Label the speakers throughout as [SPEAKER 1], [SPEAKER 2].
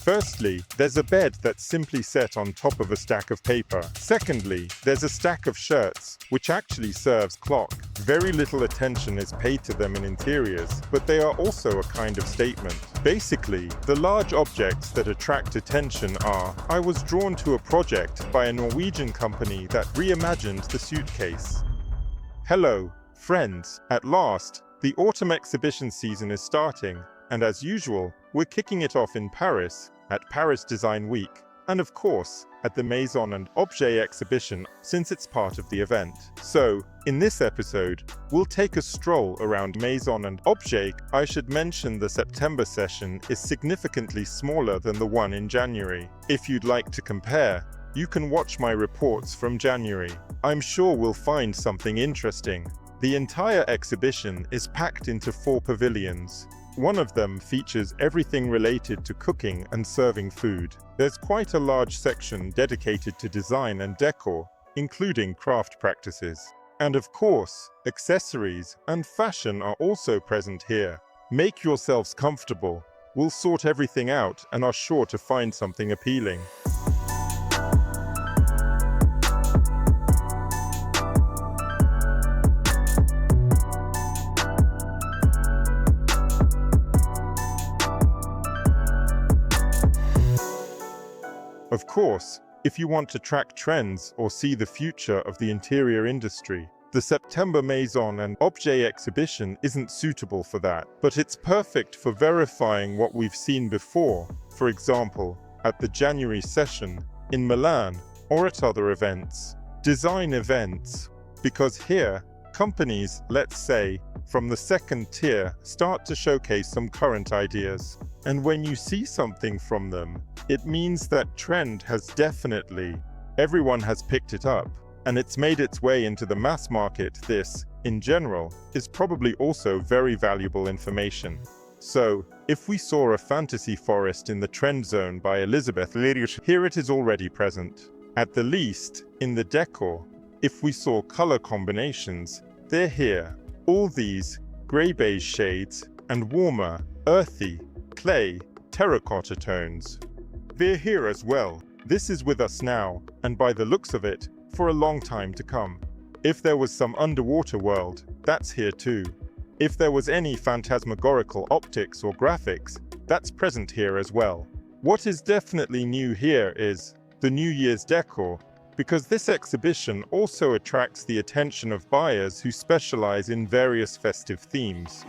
[SPEAKER 1] Firstly, there's a bed that's simply set on top of a stack of paper. Secondly, there's a stack of shirts, which actually serves clock. Very little attention is paid to them in interiors, but they are also a kind of statement. Basically, the large objects that attract attention are: I was drawn to a project by a Norwegian company that reimagined the suitcase. Hello, friends. At last, the autumn exhibition season is starting, and as usual, we're kicking it off in Paris, at Paris Design Week, and of course, at the Maison&Objet exhibition, since it's part of the event. So, in this episode, we'll take a stroll around Maison&Objet. I should mention the September session is significantly smaller than the one in January. If you'd like to compare, you can watch my reports from January. I'm sure we'll find something interesting. The entire exhibition is packed into 4 pavilions. One of them features everything related to cooking and serving food. There's quite a large section dedicated to design and decor, including craft practices. And of course, accessories and fashion are also present here. Make yourselves comfortable. We'll sort everything out and are sure to find something appealing. Of course, if you want to track trends or see the future of the interior industry, the September Maison&Objet exhibition isn't suitable for that, but it's perfect for verifying what we've seen before, for example, at the January session in Milan or at other events. Design events, because here, companies, let's say, from the second tier, start to showcase some current ideas. And when you see something from them, it means that trend has everyone has picked it up, and it's made its way into the mass market. This, in general, is probably also very valuable information. So, if we saw a fantasy forest in the trend zone by Elizabeth Lirish, here it is already present. At the least, in the decor, if we saw color combinations, they're here. All these gray-beige shades and warmer, earthy, clay, terracotta tones. They're here as well. This is with us now, and by the looks of it, for a long time to come. If there was some underwater world, that's here too. If there was any phantasmagorical optics or graphics, that's present here as well. What is definitely new here is the New Year's decor, because this exhibition also attracts the attention of buyers who specialize in various festive themes.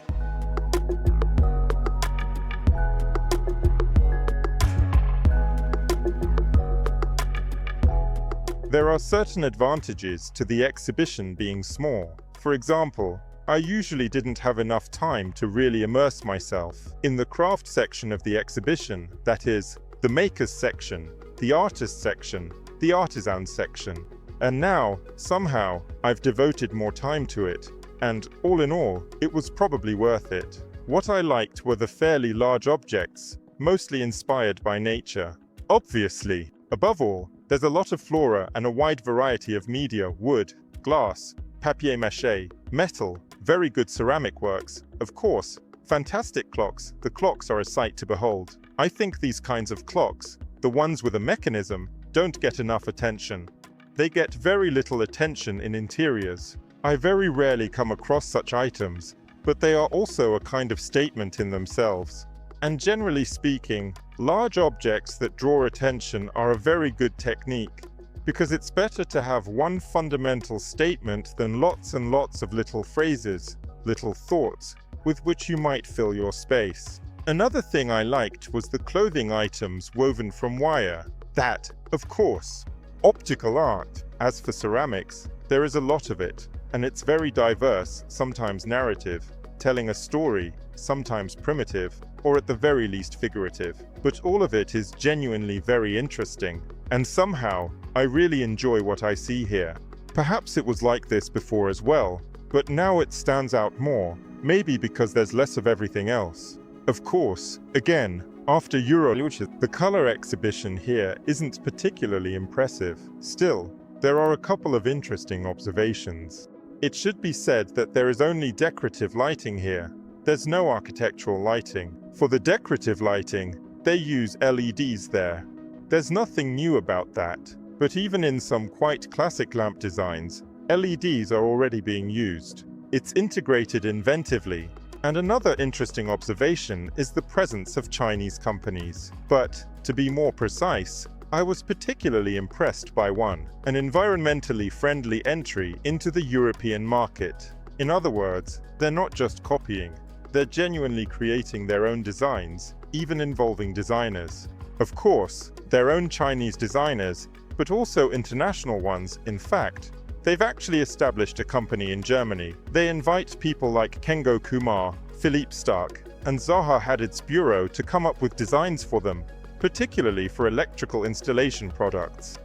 [SPEAKER 1] There are certain advantages to the exhibition being small. For example, I usually didn't have enough time to really immerse myself in the craft section of the exhibition, that is, the makers section, the artist section, the artisan section. And now, somehow, I've devoted more time to it, and all in all, it was probably worth it. What I liked were the fairly large objects, mostly inspired by nature. Obviously, above all, there's a lot of flora and a wide variety of media: wood, glass, papier-mâché, metal, very good ceramic works, of course, fantastic clocks. The clocks are a sight to behold. I think these kinds of clocks, the ones with a mechanism, don't get enough attention. They get very little attention in interiors. I very rarely come across such items, but they are also a kind of statement in themselves. And generally speaking, large objects that draw attention are a very good technique, because it's better to have one fundamental statement than lots and lots of little phrases, little thoughts, with which you might fill your space. Another thing I liked was the clothing items woven from wire. That, of course, optical art. As for ceramics, there is a lot of it, and it's very diverse, sometimes narrative, telling a story, sometimes primitive, or at the very least figurative. But all of it is genuinely very interesting, and somehow, I really enjoy what I see here. Perhaps it was like this before as well, but now it stands out more, maybe because there's less of everything else. Of course, again, after Euro, the color exhibition here isn't particularly impressive. Still, there are a couple of interesting observations. It should be said that there is only decorative lighting here. There's no architectural lighting. For the decorative lighting, They use LEDs there. There's nothing new about that, but even in some quite classic lamp designs, LEDs are already being used. It's integrated inventively. And another interesting observation is the presence of Chinese companies. But, to be more precise, I was particularly impressed by one, an environmentally friendly entry into the European market. In other words, they're not just copying, they're genuinely creating their own designs, even involving designers. Of course, their own Chinese designers, but also international ones. In fact, they've actually established a company in Germany. They invite people like Kengo Kumar, Philippe Stark, and Zaha Hadid's bureau to come up with designs for them, particularly for electrical installation products.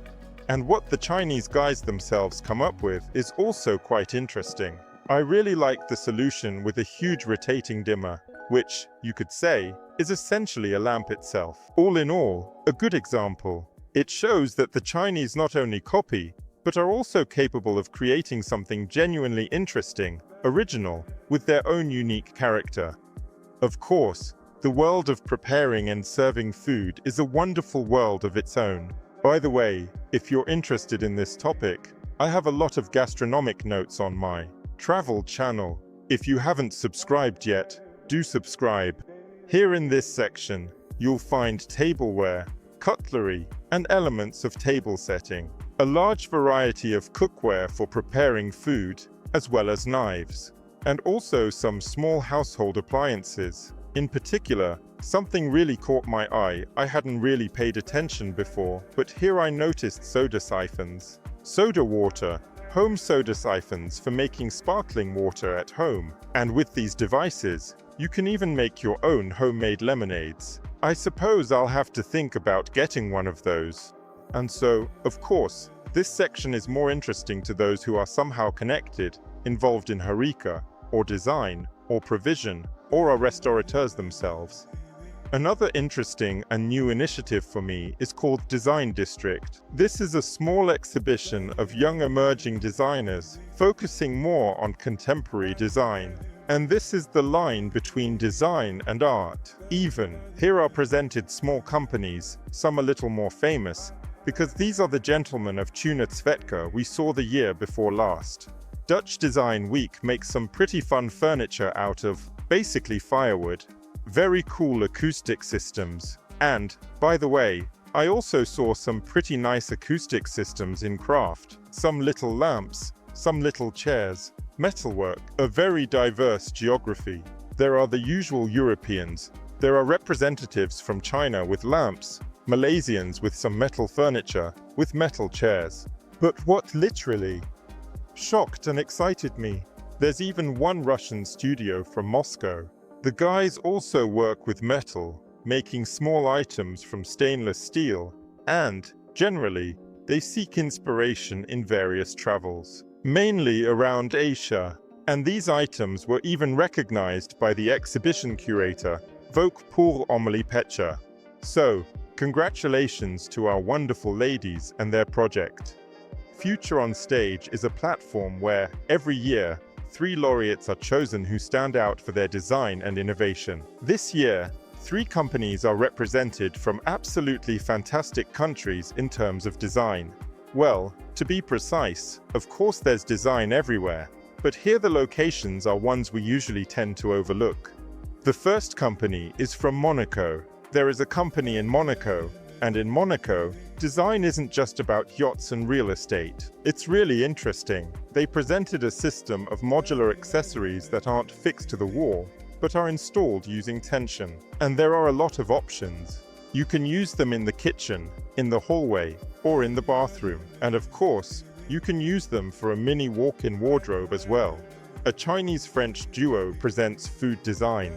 [SPEAKER 1] And what the Chinese guys themselves come up with is also quite interesting. I really like the solution with a huge rotating dimmer, which, you could say, is essentially a lamp itself. All in all, a good example. It shows that the Chinese not only copy, but are also capable of creating something genuinely interesting, original, with their own unique character. Of course, the world of preparing and serving food is a wonderful world of its own. By the way, if you're interested in this topic, I have a lot of gastronomic notes on my travel channel. If you haven't subscribed yet, do subscribe. Here in this section, you'll find tableware, cutlery, and elements of table setting. A large variety of cookware for preparing food, as well as knives. And also some small household appliances. In particular, something really caught my eye. I hadn't really paid attention before, but here I noticed soda siphons. Soda water, home soda siphons for making sparkling water at home. And with these devices, you can even make your own homemade lemonades. I suppose I'll have to think about getting one of those. And so, of course, this section is more interesting to those who are somehow connected, involved in Horeca, or design, or provision, or are restaurateurs themselves. Another interesting and new initiative for me is called Design District. This is a small exhibition of young emerging designers, focusing more on contemporary design. And this is the line between design and art. Even, here are presented small companies, some a little more famous, because these are the gentlemen of Tuna Cvetka we saw the year before last. Dutch Design Week makes some pretty fun furniture out of, basically firewood. Very cool acoustic systems. And, by the way, I also saw some pretty nice acoustic systems in craft. Some little lamps, some little chairs, metalwork, a very diverse geography. There are the usual Europeans. There are representatives from China with lamps, Malaysians with some metal furniture, with metal chairs. But what literally shocked and excited me, there's even one Russian studio from Moscow. The guys also work with metal, making small items from stainless steel, and, generally, they seek inspiration in various travels, mainly around Asia. And these items were even recognized by the exhibition curator, Vogue pour Amélie Pecha. So, congratulations to our wonderful ladies and their project. Future on Stage is a platform where, every year, 3 laureates are chosen who stand out for their design and innovation. This year, 3 companies are represented from absolutely fantastic countries in terms of design. Well, to be precise, of course there's design everywhere, but here the locations are ones we usually tend to overlook. The first company is from Monaco. There is a company in Monaco, and in Monaco, design isn't just about yachts and real estate. It's really interesting. They presented a system of modular accessories that aren't fixed to the wall, but are installed using tension. And there are a lot of options. You can use them in the kitchen, in the hallway, or in the bathroom. And of course, you can use them for a mini walk-in wardrobe as well. A Chinese-French duo presents food design.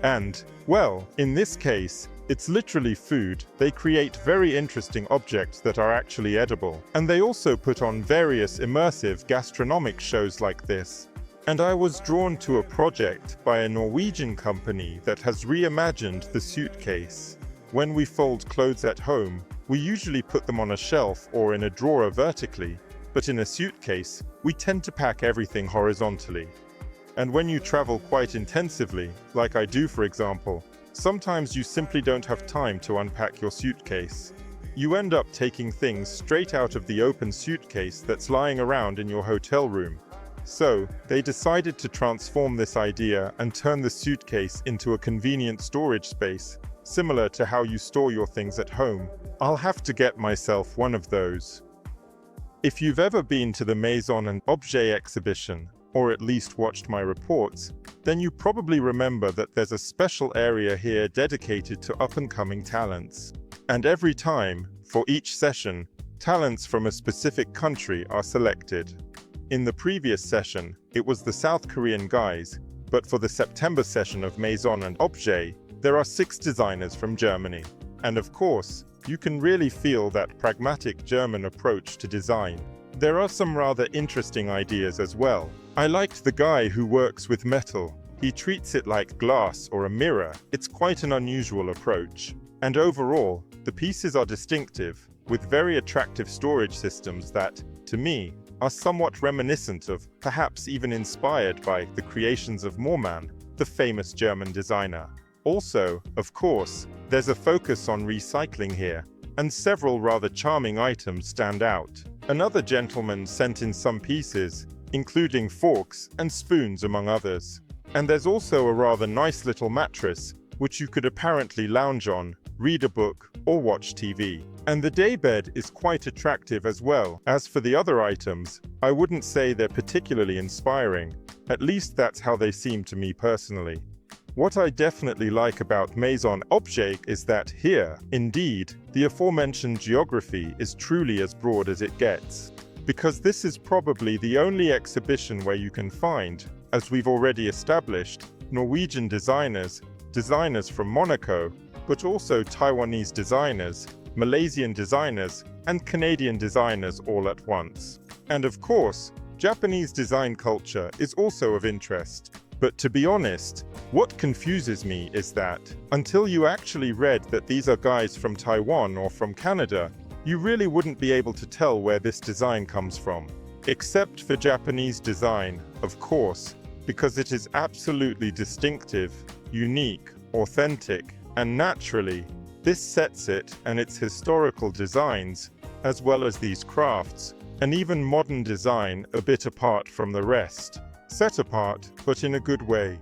[SPEAKER 1] And, well, in this case, it's literally food. They create very interesting objects that are actually edible. And they also put on various immersive gastronomic shows like this. And I was drawn to a project by a Norwegian company that has reimagined the suitcase. When we fold clothes at home, we usually put them on a shelf or in a drawer vertically, but in a suitcase, we tend to pack everything horizontally. And when you travel quite intensively, like I do for example, Sometimes you simply don't have time to unpack your suitcase. You end up taking things straight out of the open suitcase that's lying around in your hotel room. So, they decided to transform this idea and turn the suitcase into a convenient storage space, similar to how you store your things at home. I'll have to get myself one of those. If you've ever been to the Maison&Objet exhibition, or at least watched my reports, then you probably remember that there's a special area here dedicated to up-and-coming talents. And every time, for each session, talents from a specific country are selected. In the previous session, it was the South Korean guys, but for the September session of Maison&Objet, there are 6 designers from Germany. And of course, you can really feel that pragmatic German approach to design. There are some rather interesting ideas as well. I liked the guy who works with metal. He treats it like glass or a mirror. It's quite an unusual approach. And overall, the pieces are distinctive, with very attractive storage systems that, to me, are somewhat reminiscent of, perhaps even inspired by, the creations of Moorman, the famous German designer. Also, of course, there's a focus on recycling here, and several rather charming items stand out. Another gentleman sent in some pieces, including forks and spoons among others. And there's also a rather nice little mattress, which you could apparently lounge on, read a book, or watch TV. And the daybed is quite attractive as well. As for the other items, I wouldn't say they're particularly inspiring. At least that's how they seem to me personally. What I definitely like about Maison&Objet is that here, indeed, the aforementioned geography is truly as broad as it gets. Because this is probably the only exhibition where you can find, as we've already established, Norwegian designers, designers from Monaco, but also Taiwanese designers, Malaysian designers, and Canadian designers all at once. And of course, Japanese design culture is also of interest. But to be honest, what confuses me is that, until you actually read that these are guys from Taiwan or from Canada, you really wouldn't be able to tell where this design comes from. Except for Japanese design, of course, because it is absolutely distinctive, unique, authentic, and naturally, this sets it and its historical designs, as well as these crafts, and even modern design a bit apart from the rest. Set apart, but in a good way.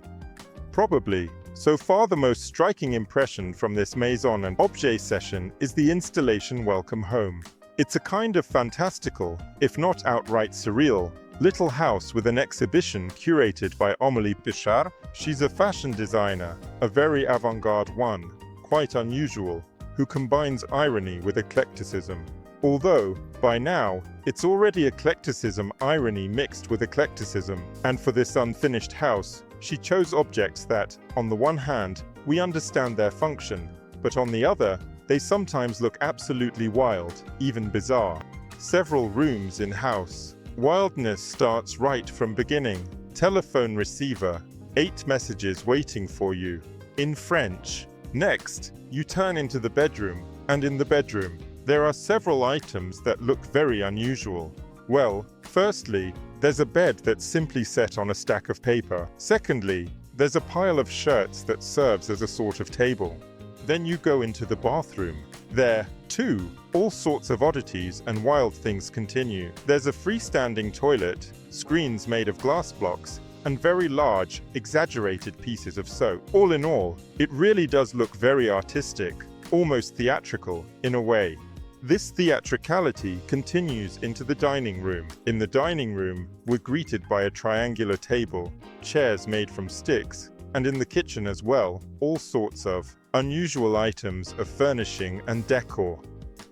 [SPEAKER 1] Probably, so far the most striking impression from this Maison&Objet session is the installation Welcome Home. It's a kind of fantastical, if not outright surreal, little house with an exhibition curated by Amélie Pichard. She's a fashion designer, a very avant-garde one, quite unusual, who combines irony with eclecticism. Although, by now, it's already eclecticism irony mixed with eclecticism, and for this unfinished house, she chose objects that, on the one hand, we understand their function, but on the other, they sometimes look absolutely wild, even bizarre. Several rooms in house. Wildness starts right from beginning. Telephone receiver, 8 messages waiting for you, in French. Next, you turn into the bedroom, and in the bedroom, there are several items that look very unusual. Well, firstly, there's a bed that's simply set on a stack of paper. Secondly, there's a pile of shirts that serves as a sort of table. Then you go into the bathroom. There, too, all sorts of oddities and wild things continue. There's a freestanding toilet, screens made of glass blocks, and very large, exaggerated pieces of soap. All in all, it really does look very artistic, almost theatrical, in a way. This theatricality continues into the dining room. In the dining room, we're greeted by a triangular table, chairs made from sticks, and in the kitchen as well, all sorts of unusual items of furnishing and decor.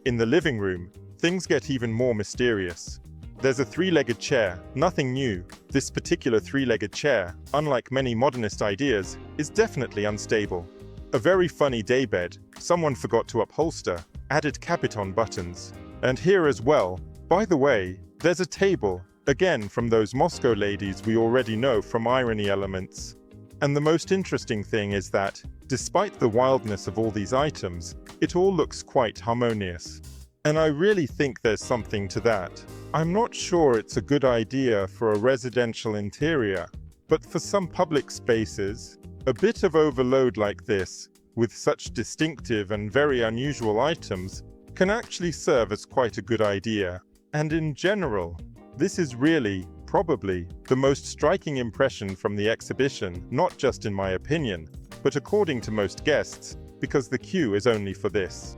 [SPEAKER 1] In the living room, things get even more mysterious. There's a 3-legged chair, nothing new. This particular 3-legged chair, unlike many modernist ideas, is definitely unstable. A very funny daybed, someone forgot to upholster, added capiton buttons. And here as well, by the way, there's a table, again from those Moscow ladies we already know from irony elements. And the most interesting thing is that, despite the wildness of all these items, it all looks quite harmonious. And I really think there's something to that. I'm not sure it's a good idea for a residential interior, but for some public spaces, a bit of overload like this with such distinctive and very unusual items can actually serve as quite a good idea. And in general, this is really, probably, the most striking impression from the exhibition, not just in my opinion, but according to most guests, because the queue is only for this.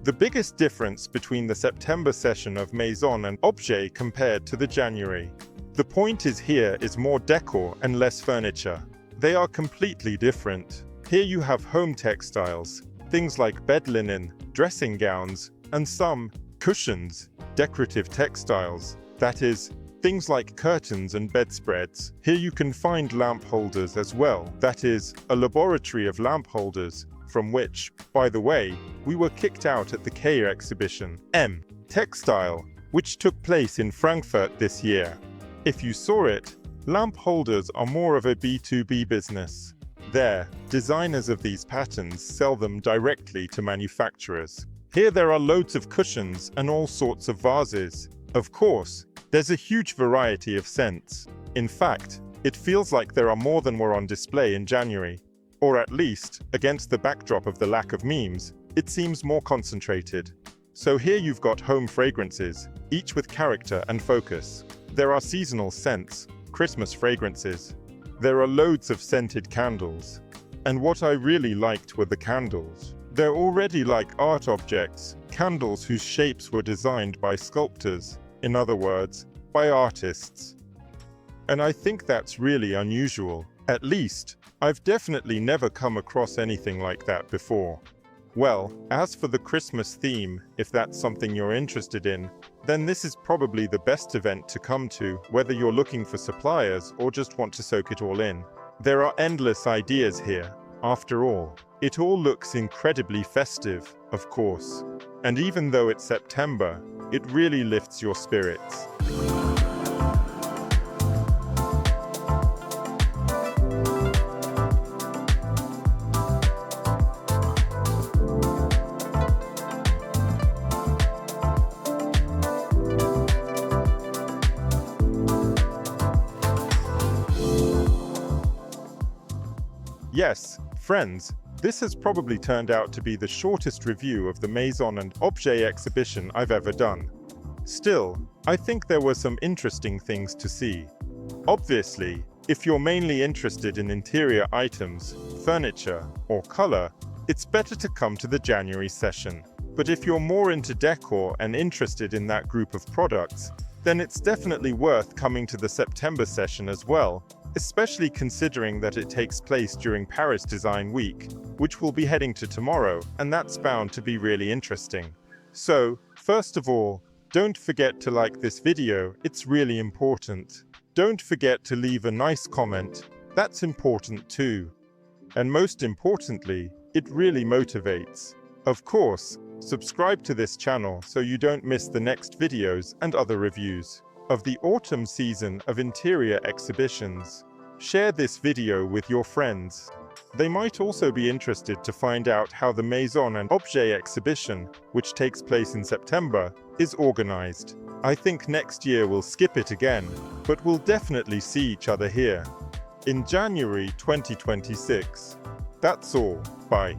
[SPEAKER 1] The biggest difference between the September session of Maison&Objet compared to the January. The point is here is more decor and less furniture. They are completely different. Here you have home textiles, things like bed linen, dressing gowns, and some cushions, decorative textiles, that is, things like curtains and bedspreads. Here you can find lamp holders as well, that is, a laboratory of lamp holders, from which, by the way, we were kicked out at the K exhibition, M. Textile, which took place in Frankfurt this year. If you saw it, lamp holders are more of a B2B business. There, designers of these patterns sell them directly to manufacturers. Here there are loads of cushions and all sorts of vases. Of course, there's a huge variety of scents. In fact, it feels like there are more than were on display in January. Or at least, against the backdrop of the lack of memes, it seems more concentrated. So here you've got home fragrances, each with character and focus. There are seasonal scents, Christmas fragrances. There are loads of scented candles. And what I really liked were the candles. They're already like art objects, candles whose shapes were designed by sculptors, in other words, by artists. And I think that's really unusual. At least, I've definitely never come across anything like that before. Well, as for the Christmas theme, if that's something you're interested in, then this is probably the best event to come to, whether you're looking for suppliers or just want to soak it all in. There are endless ideas here. After all, it all looks incredibly festive, of course. And even though it's September, it really lifts your spirits. Yes, friends, this has probably turned out to be the shortest review of the Maison&Objet exhibition I've ever done. Still, I think there were some interesting things to see. Obviously, if you're mainly interested in interior items, furniture, or color, it's better to come to the January session. But if you're more into decor and interested in that group of products, then it's definitely worth coming to the September session as well, especially considering that it takes place during Paris Design Week, which we'll be heading to tomorrow, and that's bound to be really interesting. So, first of all, don't forget to like this video, it's really important. Don't forget to leave a nice comment, that's important too. And most importantly, it really motivates. Of course, subscribe to this channel so you don't miss the next videos and other reviews of the autumn season of interior exhibitions. Share this video with your friends. They might also be interested to find out how the Maison&Objet exhibition, which takes place in September, is organized. I think next year we'll skip it again, but we'll definitely see each other here in January 2026. That's all. Bye.